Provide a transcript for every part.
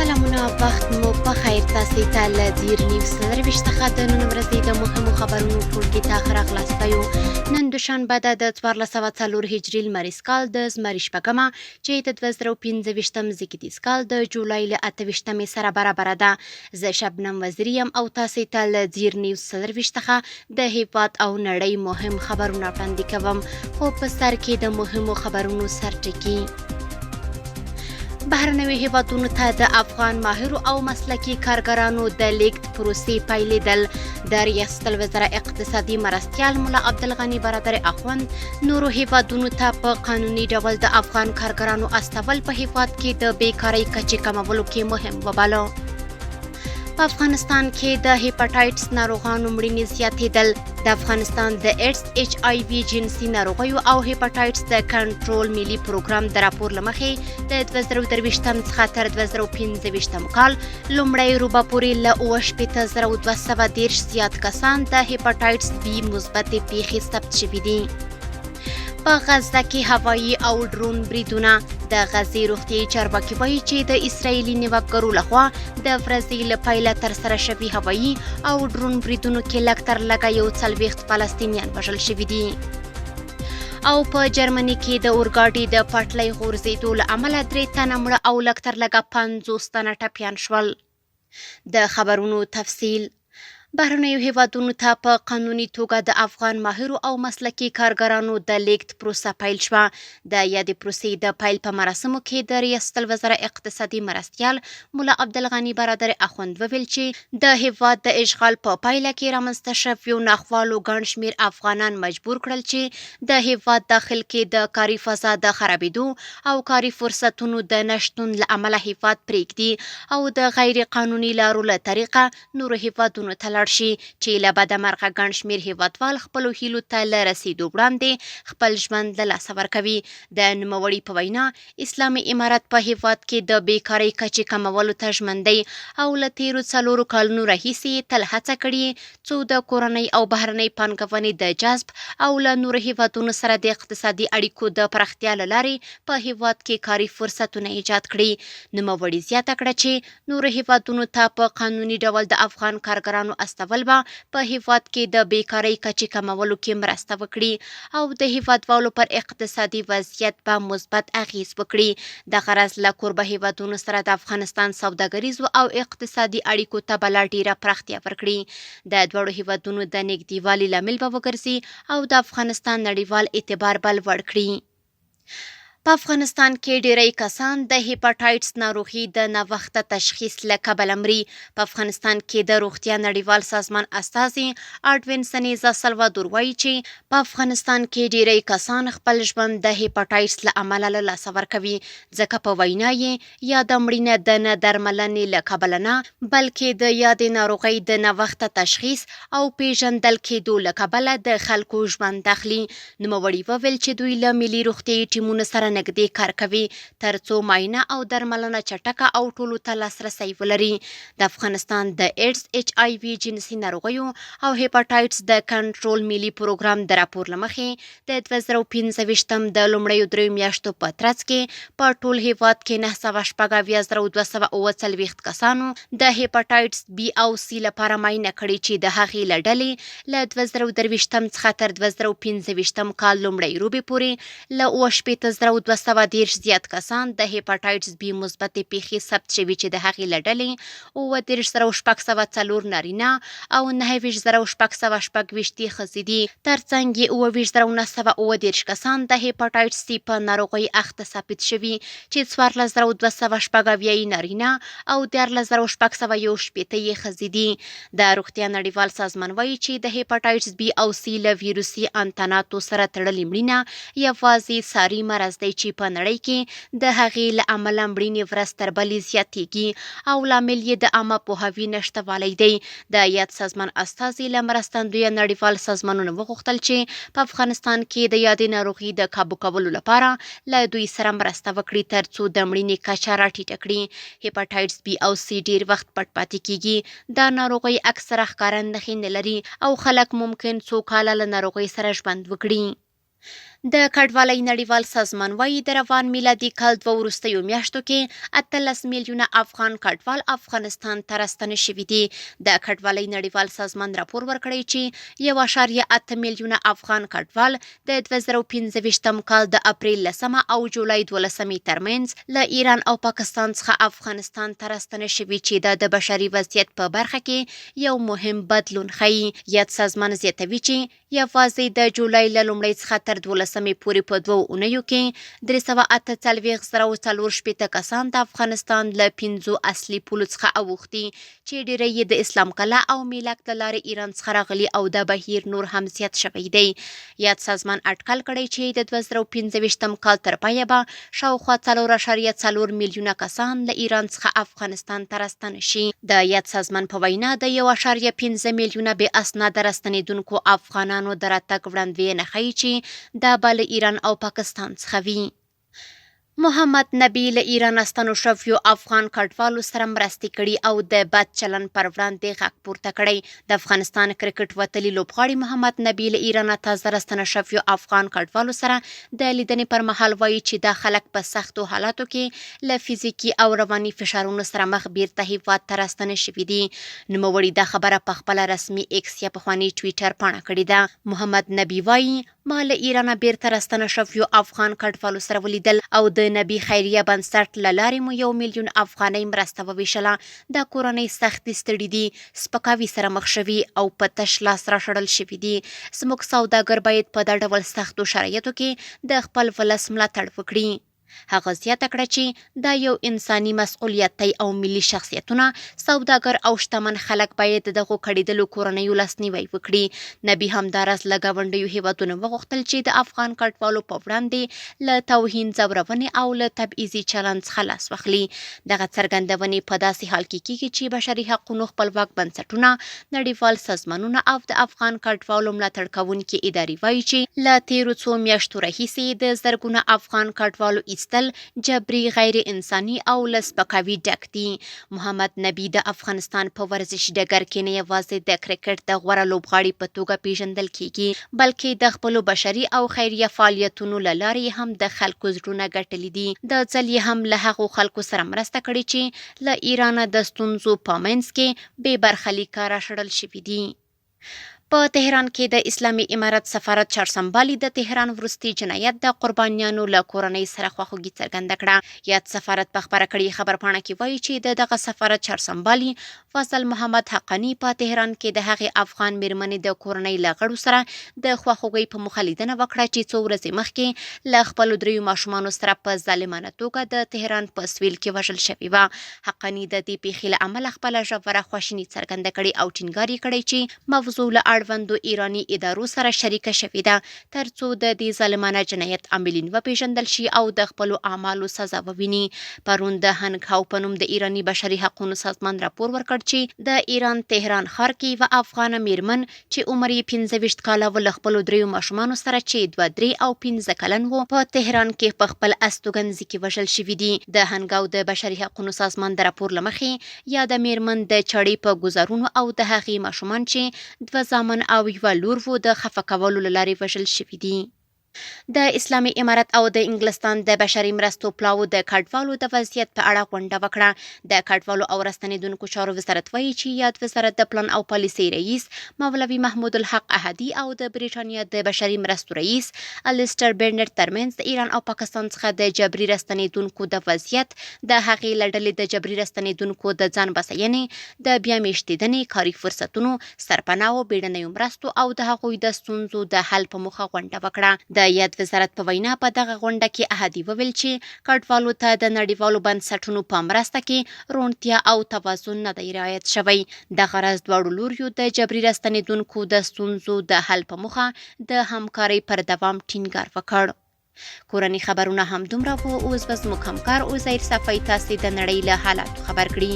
سلامونه وخت مو په خیر تاسو ته له دیر نیوز سرویس څخه د نن ورځې د مهمو خبرونو ټولګي ته راغلاست یو نن دوشنبه د 1404 هجري لمریز کال د زمری شپږمه چې د 2015 زیږدیز کال د جولای له 28 سره برابر ده. زه شبنم وزیری یم او تاسو ته له دیر نیوز سرویس څخه د هیواد او نړۍ مهم خبرونه وړاندې کوم. خو په سر کې د مهمو خبرونو سرټکی بهرنیو هیوادونو ته د افغان ماهرو او مسلکي کارګرانو د لیږد پروسې پیلېدل. د ریاست الوزرا اقتصادي مرستیال ملا عبدالغني برادر اخوند نورو هیوادونو ته په قانوني ډول د افغان کارګرانو استول په هیواد کې د بیکارۍ کچې کمولو کې مهم وباله. په افغانستان کې د هیپاټایټس ناروغانو مړینې زیاتېدل. د افغانستان د ایډز ایچ آی وي جنسي ناروغیو او هیپاټایټس د کنټرول ملي پروګرام د راپور له مخې د 2023 څخه تر 2015 کال لومړۍ روبه پورې له 68,210 زیات کسان د هیپاټایټس بي مثبتې پیښې ثبت شوي دي. په غزه کې هوایي او ډرون بریدونه. د غزې روغتیایي چارواکي وایي چې د اسرایلي نیوکګرو لخوا د ورځې له پیله ترسره شوي هوایي او ډرون بریدونو کې لږ تر لږه 40 فلسطینیان وژل شوي دي. او په جرمني کې د اورګاډي د پټلۍ غورځېدو له امله 3 تنه مړه او لږ تر لږه 50 تنه ټپیان شول. د خبرونو تفصیل بهرنیو هیوادونو ته په قانوني توګه د افغان ماهرو او مسلکي کارګرانو د لیږد پروسه پیل شوه. د یادې پروسې د پیل په مراسمو کې د ریاست الوزرا اقتصادي مرستیال ملا عبدالغني برادر اخوند وویل چې د هیواد د اشغال په پایله کې رامنځته شویو ناخوالو ګڼ شمېر افغانان مجبور کړل چې د هیواد داخل کې د کاري فضا د خرابېدو او کاري فرصتونو د نشتون له امله هیواد پرېږدي او د غیر قانوني لارو له طریقه نورو هیوادونو ته شي چې له بده مرغه ګڼ شمېر هیوادوال خپلو هیلو ته له رسېدو وړاندې خپل ژوند له لاسه ورکوي. د نوموړي په وینا اسلامي امارت په هیواد کې د بیکارۍ کچې کمولو ته ژمن دی او له تیرو 4 کلونو راهیسې تل هڅه کړې څو د کورنۍ او بهرنۍ پانګونې د جذب او له نورو هیوادونو سره د اقتصادي اړیکو د پراختیا له لارې په هیواد کې کاري فرصتونه ایجاد کړي. نوموړي زیاته کړه چې نورو هیوادونو ته په قانوني ډول د افغان کارګرانو استول به په هیواد کې د بیکارۍ کچې کمولو کې مرسته وکړي او د هیوادوالو پر اقتصادي وضعیت به مثبت اغیز وکړي. د غرض له کوربه هیوادونو سره د افغانستان سوداګریزو او اقتصادي اړیکو ته به لا ډیره پراختیا ورکړي. د دواړو هیوادونو د نږدېوالي لامل به وګرځي او د افغانستان نړیوال اعتبار به لوړ کړي. په افغانستان کې ډیری کسان د هیپاټایټس ناروغي د ناوخته تشخیص له کبله مري. په افغانستان کې د روغتیا نړیوال سازمان استازي اډوین سنیزا سلوادور وایي چې په افغانستان کې ډیری کسان خپل ژوند د هیپاټایټس له امله له لاسه ورکوي ځکه په وینا یې یا د مړینې د نه درملنې له کبله نه بلکې د یادې ناروغۍ د ناوخته تشخیص او پیژندل کېدو له کبله د خلکو ژوند اخلي. نوموړي وویل چې دوی له ملي روغتیایي ټیمونو سره نږدې کار کوي ترڅو معاینه او درملنه چټکه او ټولو ته لاسرسی ولري. د افغانستان د ایډز ایچ آی وي جنسي ناروغیو او هیپاټایټس د کنټرول ملي پروګرام د راپور له مخې د 2015 د لومړیو 3 میاشتو په ترڅ کې په ټول هیواد کې 914,240 کسانو د هیپاټایټس بي او سي لپاره معاینه کړې چې د هغې له ډلې له 2023 څخه تر 2015 کال لومړۍ روبې پورې له 210 زیات کسان د هیپاټایټس بي مثبتې پیښې ثبت شوي چې د هغې له ډلې 30,604 نارینه او 29,626 ښځې دي. ترڅنګ یې 29,937 کسان د هیپاټایټس سي په ناروغۍ اخته ثابت شوي چې 14,216 نارینه او 14,618 یې ښځې دي. د روغتیا نړیوال سازمان وایي چې د هیپاټایټس بي او سي له ویروسي انتاناتو سره تړلې مړینه یوازې ساري مرض دی چې په نړۍ کې د هغې له امله مړینې ورځ تر بلې زیاتېږي او لامل یې د عامه پوهاوي نشتوالی دی. د یاد سازمان استازي له مرستندویه نړیوال سازمانونو وغوښتل چې په افغانستان کې د یادې ناروغي د کابو کولو لپاره له دوی سره مرسته وکړي ترڅو د مړینې کچه راټیټه کړي. هیپاټایټس بي او سي ډیر وخت پټ پاتې کیږي. دا ناروغي اکثره ښکاره نښې نه لري او خلک ممکن څو کاله له ناروغۍ سره ژوند وکړي. د کډوالۍ نړیوال سازمان وایي د روان میلادي کال 2 وروستیو میاشتو کې 18 میلیونه افغان کډوال افغانستان ته راستنه شوي دي. د کډوالۍ نړیوال سازمان راپور ورکړی چې 1.8 میلیونه افغان کډوال د 2025م کال د اپریل 10 او جولای 12 ترمنځ له ایران او پاکستان څخه افغانستان ته راستنه شوي چې د بشري وضعیت په برخه کې یو مهم بدلون ښیي. یاد سازمان زیاتوي چې یوازې د جولای له لومړۍ څخه تر 12مې پورې په 2 اونیو کې 348,440 کسان د افغانستان له 5 اصلي پولو څخه اوښتي چې ډیری یې د اسلام کلا او میلک له لارې ایران څخه راغلي او د بهیر نور هم زیات شوی دی. یاد سازمان اټکل کړی چې د 2025م کال تر پایه به شاوخوا 4.4 میلیونه کسان له ایران څخه افغانستان ته راستنه شي. د یاد سازمان په وینا د 1.5 میلیونه بې اسناده راستنېدونکو افغانانو د راتګ وړاندوینه ښیي چې دا به له ایران او پاکستان څخه وي. محمد نبی له ایران استنو شویو افغان کډوالو سره مرستې کړي او د بد چلن پر وړاندې غږ پورته کړی. د افغانستان کرکټ وتلي لوبغاړي محمد نبی له ایران تازه راستنه شویو افغان کډوالو سره د لیدنې پر مهال وایي چې دا خلک په سختو حالاتو کې له فزیکي او رواني فشارونو سره مخ بیرته هیواد ته راستنه شوي دي. نوموړي دا خبره په خپله رسمي ایکس یا پخواني ټویټر پاڼه کړې ده. محمد نبی وایي ما له ایران بیرته راستنه شویو افغان کډوالو سره ولیدل او د نبی خیریه بنسټ له لارې مو 1 میلیون افغانۍ مرسته وویشله. دا کورنۍ سختې ستړي دي، سپکاوي سره مخ شوي او په تش لاس راشړل شوي دي. زموږ سوداګر باید په دا ډول سختو شرایطو کې د خپل ولس ملاتړ وکړي. هغه زیاته کړه چې دا یو انساني مسؤلیت دی او ملي شخصیتونه، سوداګر او شتمن خلک باید دغو کړېدلو کورنیو لاسنیوی وکړي. نبی همداراز له ګاونډیو هیوادونو وغوښتل چې د افغان کډوالو په وړاندې له توهین، ځورونې او له تبعیضي چلند څخه لاس واخلي. دغه څرګندونې په داسې حال کې کیږي چې بشري حقونو خپلواک بنسټونه، نړیوال سازمانونه او د افغان کډوالو ملاتړ کوونکي ادارې وایي چې له تیرو څو میاشتو راهیسې د زرګونه افغان کډوالو ایستل جبري، غیر انساني او له سپکاوي ډک دي. محمد نبی د افغانستان په ورزشي ډګر کې نه یوازې د کرکټ د غوره لوبغاړي په توګه پیژندل کیږي، بلکې د خپلو بشري او خیریه فعالیتونو له لارې هم د خلکو زړونه ګټلي دي. د ځل یې هم له هغو خلکو سره مرسته کړې چې له ایرانه د ستونزو په منځ کې بې برخلیکه راشړل شوي دي. په تهران کې د اسلامي امارت سفارت چارسمبالي د تهران وروستي جنایت د قربانیانو له کورنۍ سره خواخوږي څرګنده کړه. یاد سفارت په خپره کړې خبرپاڼه کې وایي چې د دغه سفارت چارسمبالي فضل محمد حقانی په تهران کې د هغې افغان میرمنې د کورنۍ له غړو سره د خواخوږۍ په موخه لیدنه وکړه چې څو ورځې مخکې له خپلو 3 ماشومانو سره په ظالمانه توګه د تهران په سویل کې وژل شوې وه. حقانی د دې پیښې له امله خپله ژوره خواشیني څرګنده کړې او ټینګار یې کړی چې موضوع له اړوندو ایراني ادارو سره شریکه شوې ده ترڅو د دې ظالمانه جنایت عاملین وپیژندل شي او د خپلو اعمالو سزا وویني. پرون د هنګهاو په نوم د ایراني بشري حقونو سازمان راپور ورکړ چې د ایران تهران ښار کې یوه افغانه میرمن چې عمر یې 25 کاله و له خپلو 3 ماشومانو سره چې 2, 3 او 15 کلن و په تهران کې په خپل استوګنځي کې وژل شوي دي. د هنګاو د بشري حقونو سازمان د راپور له مخې یا د میرمن د چړې په ګزارونو او د هغې ماشومان چې 2 زامن او یوه لور وو د خفه کولو له لارې وژل شوي دي. د اسلامي امارت او د انګلستان د بشري مرستو پلاوو د کډوالو د وضعیت په اړه غونډه وکړه. د کډوالو او راستنېدونکو چارو وزارت وایي چې یاد وزارت د پلان او پالیسۍ رئیس مولوي محمود الحق احدي او د بریټانیا د بشري مرستو رئیس الیسټر برنټ ترمنځ د ایران او پاکستان څخه د جبري راستنېدونکو د وضعیت، د هغې له ډلې د جبري راستنېدونکو د ځان بسیینې، د بیا میشتېدنې، کاري فرصتونو، سرپناهو، بیړنیو مرستو او د هغوی د ستونزو د حل په موخه غونډه وکړه. د یاد وزارت په وینا په دغه غونډه کې احدي وویل چې کډوالو ته د نړیوالو بنسټونو په مرسته کې روڼتیا او توازن نه دی رعایت شوی. دغه راز دواړو لوریو د جبري راستنېدونکو د ستونزو د حل په موخه د همکارۍ پر دوام ټینګار وکړ. کورني خبرونه هم دومره وو. اوس به زموږ همکار عزیر صفی تاسې د نړۍ له حالاتو خبر کړي.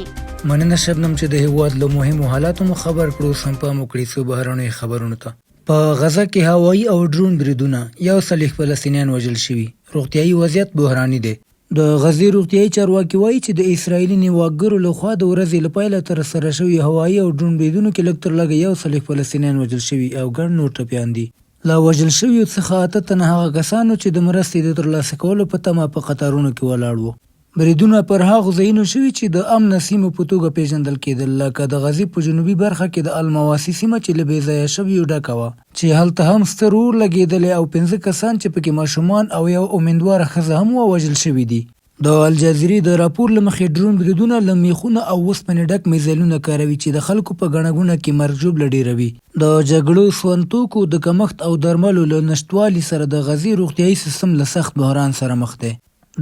مننه شبنم چې د هیواد له مهمو حالاتو مو خبر کړو. سم پام وکړئ څو بهرنیو خبرونو ته. په غزه کې هوایي او ډرون بریدونه 100 فلسطینیان وژل شوي. روغتیايي وضعیت بحراني دی. د غزې روغتیايي چارواکي وایي چې د اسرایلي نیواګرو لخوا د ورځې له پیله ترسره شوي هوایي او ډرون بریدونو کې لږ تر لږه 100 فلسطینیان وژل شوي او ګڼ نور ټپیان دي. له وژل شویو څخه 8 تنه هغه کسانو چې د مرستې د ترلاسه کولو په تمه په قطارونو کې ولاړ وو. بریدونه پر هغو ځایونو شوي چې د امن سیمو په توګه پیژندل کېدل، لکه د غزې په جنوبي برخه کې د المواسی سیمه چې له بېځایه شویو ډکه وه، چې هلته هم ستر اور لګېدلی او 15 کسان چې پکې ماشومان او یو امیندواره ښځه هم ووژل شوي دي. د الجزیرې د راپور له مخې ډرون بریدونه له میخونه او اوسپنې ډک میزایلونه کاروي چې د خلکو په ګڼه ګوڼه کې مرګ ژوبله ډېروي. د جګړو، سون توکو د کمښت او درملو له نشتوالي سره د غزې روغتیایي سیستم له سخت بحران سره مخ دی.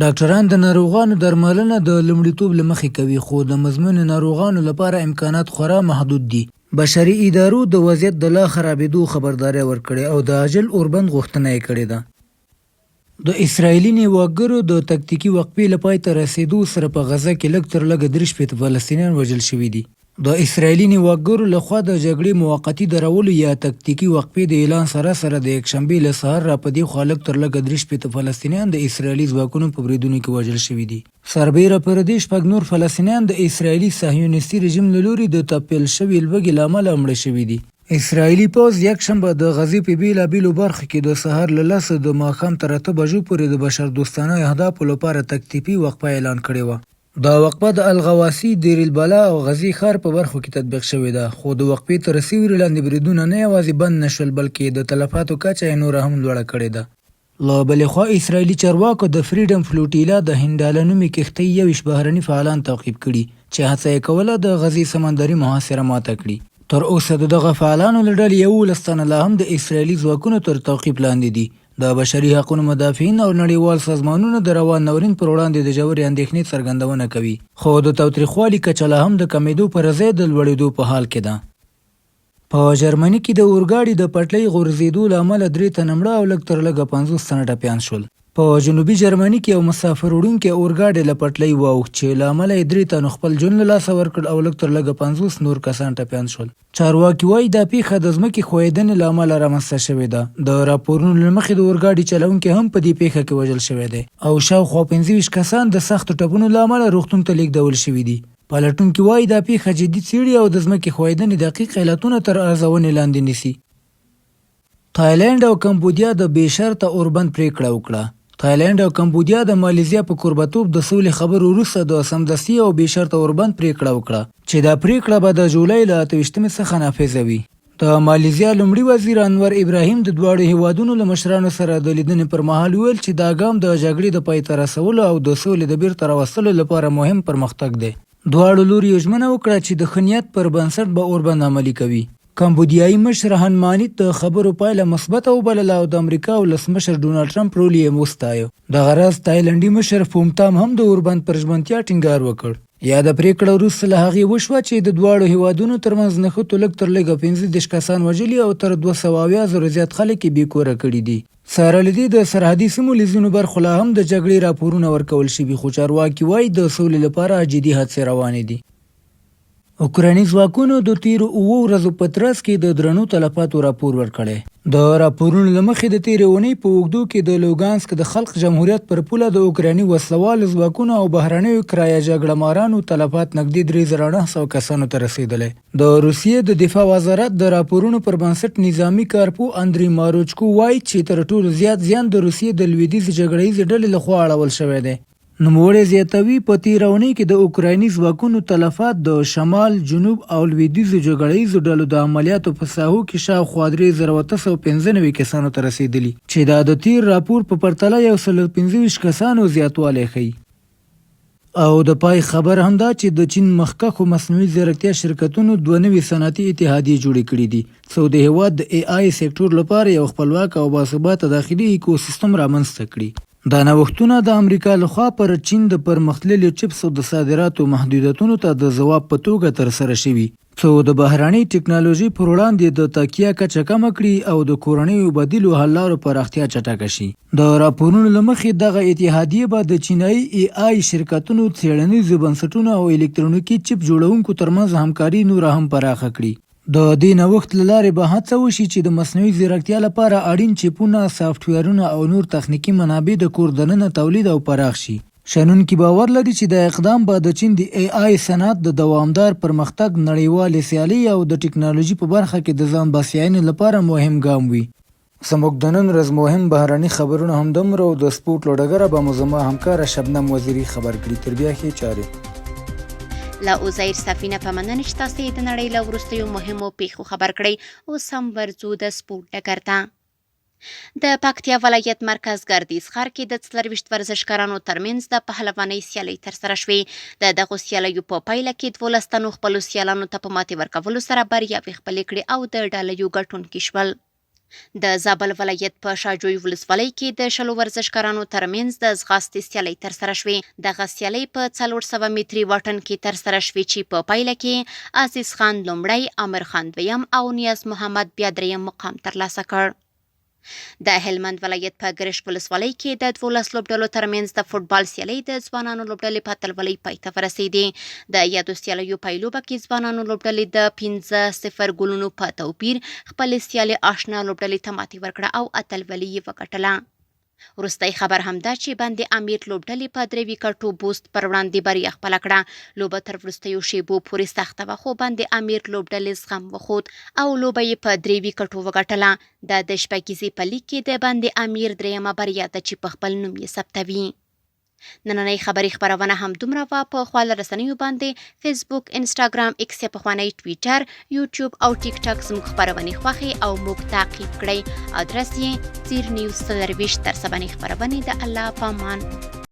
ډاکټران د ناروغانو درملنه د لومړیتوب له مخې کوي، خو د مزمن ناروغانو لپاره امکانات خورا محدود دي. بشري ادارو د وضعیت د لا خرابېدو خبرداری ورکړې او د عاجل اوربند غوښتنه یې کړې ده. د اسرایلي نیواکګرو د تکتیکي وقفې له پای ته رسېدو سره په غزه کې لږ تر لږه 63 فلسطینیان وژل شوي دي. د اسرایلي نیواکګرو لخوا د جګړې موقتي درولو یا تکتیکي وقفې د اعلان سره د یکشنبې له سهار را په دې خوا لږ تر لږه 63 فلسطینیان د اسرایلي ځواکونو په بریدونو کې وژل شوي دي. سربیره پر دې 6 نور فلسطینیان د اسرایلي صهیونیستي رژیم له لوري د تپل شوي لوږې له امله مړه شوي دي. اسرایلي پوځ یکشنبه د غزې په بیلابیلو برخو کې د سهار له 10 د ماښام تر 8 بجو پورې د بشردوستانه اهدافو لپاره تکتیکي وقفه اعلان کړې وه. دا وقفه د الغواسی، دیر البلا او غزې ښار په برخو کې تطبیق شوې ده، خو د وقفې تر سیوري لاندې بریدونه نه یوازې بند نه شول بلکې د تلفاتو کچه یې نوره هم لوړه کړې ده. له بلې خوا اسرایلي چارواکو د فریډم فلوټیلا د هنداله نومې کښتۍ 21 بهرني فعالان تعقیب کړي چې هڅه یې کوله د غزې سمندري محاصره ماته کړي. تر اوسه د دغه فعالانو له ډلې 11 تنه لا هم د اسرایلي ځواکونو تر تعقیب لاندې دي. د بشري حقونو مدافعین او نړیوال سازمانونه د روان ناورین پر وړاندې د ژورې اندېښنې څرګندونه کوي، خو د تاوتریخوالي کچه لا هم د کمیدو پر ځای د لوړېدو په حال کې ده. په جرمني کې د اورګاډي د پټلۍ غورځېدو له امله 3 تنه مړه او لږ تر لږه 50 تنه ټپیان شول. په جنوبي جرمني کې یو مسافر وړونکی اورګاډي له پټلۍ واوښت چې له امله یې 3 تنو خپل ژوند له لاسه ورکړ او لږ تر لږه 50 نور کسان ټپیان شول. چارواکي وایي دا پیښه د ځمکې ښویېدنې له امله رامنځته شوې ده. د راپورونو له مخې د اورګاډي چلوونکی هم په دې پیښه کې وژل شوی دی او شاوخوا 25 کسان د سختو ټپونو له امله روغتون ته لیږدول شوي دي. پلټونکي وایي دا پیښه جدي څېړي او د ځمکې ښویېدنې دقیق علتونه تر ارزونې لاندې نیسي. تایلنډ او کمبودیا د بې شرطه اوربند پرېکړه وکړه. تایلنډ او کمبودیا د مالیزیا په کوربتوب د سولې خبرو وروسته د سمدستي او بې شرطه اوربند پرېکړه وکړه چې دا پرېکړه به د جولای له 28 څخه نافذه وي. د مالیزیا لومړي وزیر انور ابراهیم د دواړو هیوادونو له مشرانو سره د لیدنې پر مهال ویل چې دا ګام د جګړې د پای ته رسولو او د سولې د بیرته راوستلو لپاره مهم پرمختګ دی. دواړو لوري ژمنه وکړه چې د ښه نیت پر بنسټ به اوربند عملي کوي. کمبودیایي مشر هنمانیت د خبرو پایله مثبته وبلله او د امریکا ولسمشر ډونالډ ټرمپ رول یې وستایه. دغه راز تایلنډي مشر فومتام هم د اوربند پر ژمنتیا ټینګار وکړ. یا د پرېکړه وروسته له هغې وشوه چې د دواړو هیوادونو ترمنځ نښتو لږ تر لږه 15 کسان وژلي او تر 270,000 زیات خلک یې بېکوره کړي دي. سره له دې د سرحدي سیمو له ځینو برخو لا هم د جګړې راپورونه ورکول شوي، خو چارواکي وایي د سولې لپاره جدي هڅې روانې دي. اوکرایني ځواکونو د تیرو 7 ورځو په ترڅ کې د درنو تلفاتو راپور ورکړی. د راپورونو له مخې د تیرې اونۍ په اوږدو کې د لوګانسک د خلق جمهوریت پر پوله د اوکرایني وسلوالو ځواکونو او بهرنیو کرایه جګړه مارانو تلفات نږدې 3,900 کسانو ته رسېدلی. د روسیې د دفاع وزارت د راپورونو پر بنسټ نظامي کارپو اندري ماروچکو وایي چې تر ټولو زیات زیان د روسیې د لویدیځې جګړهیزې ډلې لخوا اړول شوی دی. نوموړی زیاتوي په تیره اونۍ کې د اوکرایني ځواکونو تلفات د شمال، جنوب او لویدیځو جګړهیزو ډلو د عملیاتو په ساحو کې شاوخوا 3,895 کسانو ته رسېدلي چې دا د تیر راپور په پرتله 125 کسانو زیاتوالی ښیي. او د پای خبر هم دا چې د چین مخکښو مصنوعي ځیرکتیا شرکتونو 2 نوي صنعتي اتحادیې جوړې کړي دي څو د هیواد د AI سکتور لپاره یو خپلواک او باثباته داخلي ایکوسیستم رامنځته کړي. دا نوښتونه د امریکا لخوا پر چین د پرمختللو چپسو د صادراتو محدودیتونو ته د ځواب په توګه ترسره شوي څو د بهرنۍ ټکنالوژي پر وړاندې د تکیه کچه کمه کړي او د کورنیو بدیلو حل لارو پراختیا چټکه شي. د راپورونو له مخې دغه اتحادیې به د چینایي AI شرکتونو، څېړنیزو بنسټونو او الکترونیکي چپ جوړونکو ترمنځ همکاري نوره هم پراخه کړي. د دې نوښت له لارې به هڅه وشي چې د مصنوعي ځیرکتیا لپاره اړین چیپونه، سافټویرونه او نور تخنیکي منابع د کور دننه تولید او پراخ شي. شنونکي باور لري چې د اقدام به د چین د AI صنعت د دوامدار پرمختګ، نړیوالې سیالۍ او د ټکنالوژي په برخه کې د ځان بسیاینې لپاره مهم ګام وي. زموږ د نن ورځ مهم بهراني خبرونه همدومره او د سپورټ له ډګره به مو زما همکاره شبنم وزیري خبر کړي. تر بیا ښې چارې. له عزیر سفینه په مننه چې تاسې د نړۍ له وروستیو مهمو پیښو خبر کړئ. اوس هم ورځو د سپورټ ډګر ته. د پکتیا ولایت مرکز ګردیز ښار کې د 24 ورزشکارانو ترمنځ د پهلوانۍ سیالۍ ترسره شوې. د دغو سیالیو په پایله کې 12 تنو خپلو سیالانو ته په ماتې ورکولو سره بریاوې خپلې کړې او د ډالیو ګټونکي شول. د زابل ولایت په شاجوی ولسوالۍ کې د 20 ورزشکارانو ترمنځ د ځغاستې سیالۍ ترسره شوې. دغه سیالۍ په 400 متري واټن کې ترسره شوې چې په پایله کې عزیز خان لومړی، عامر خان دویم او نیاز محمد بیا دریم مقام ترلاسه کړ. د هلمند ولایت په ګرشک ولسوالۍ کې د 12 لوبډلو ترمنځ د فوټبال سیالۍ د ځوانانو لوبډلې په اتلولۍ پای ته ورسېدې. د یادو سیالیو پایلوبه کې ځوانانو لوبډلې د 15-0 ګولونو په توپیر خپلې سیالۍ آشنا لوبډلې ته ماتې ورکړه او اتلولي یې وګټله. وروستی خبر همدا چې بند امیر لوبډلې په 3 ویکټو بوست پر وړاندې بریا خپله کړه. لوبه تر وروستیو شیبو پورې سخته وه خو بند امیر لوبډلې زغم وښود او لوبه یې په 3 ویکټو وګټله. د شپږیزې په لیګ کې د بند امیر دریمه بریا ده چې په خپل نوم یې ثبتوي. نننۍ خبري خبرونه هم دومره وه. په خواله رسنیو باندې فیسبوک، انسټاګرام، ایکس یا پخوانی ټویټر، یوټیوب او ټیک ټاک زموږ خبرونې خوښې او موږ تعقیب کړئ. ادرس یې زیر نیوز 24 تر سبنې خبرونې. د الله په امان.